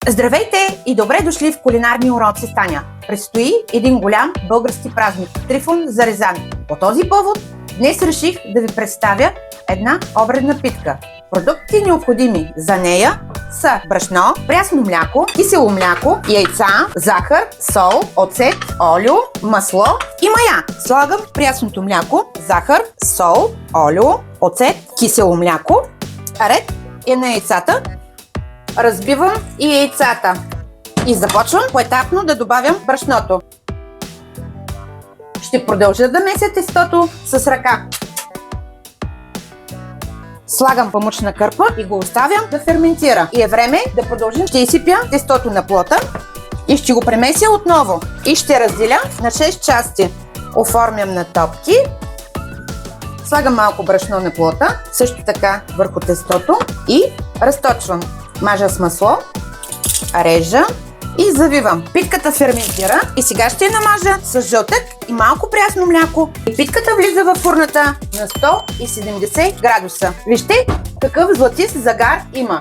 Здравейте и добре дошли в кулинарни уроци с Таня. Предстои един голям български празник – Трифон за Рязан. По този повод днес реших да ви представя една обредна питка. Продуктите необходими за нея са брашно, прясно мляко, кисело мляко, яйца, захар, сол, оцет, олио, масло и мая. Слагам прясното мляко, захар, сол, олио, оцет, кисело мляко. Ред е на яйцата. Разбивам и яйцата и започвам поетапно да добавям брашното. Ще продължа да меся тестото с ръка. Слагам памучна кърпа и го оставям да ферментира. И е време да продължим. Ще изсипя тестото на плота и ще го премеся отново. И ще разделя на 6 части. Оформям на топки. Слагам малко брашно на плота, също така върху тестото и разточвам. Мажа с масло, режа и завивам. Питката ферментира и сега ще я намажа с жълтък и малко прясно мляко. И питката влиза във фурната на 170 градуса. Вижте какъв златист загар има.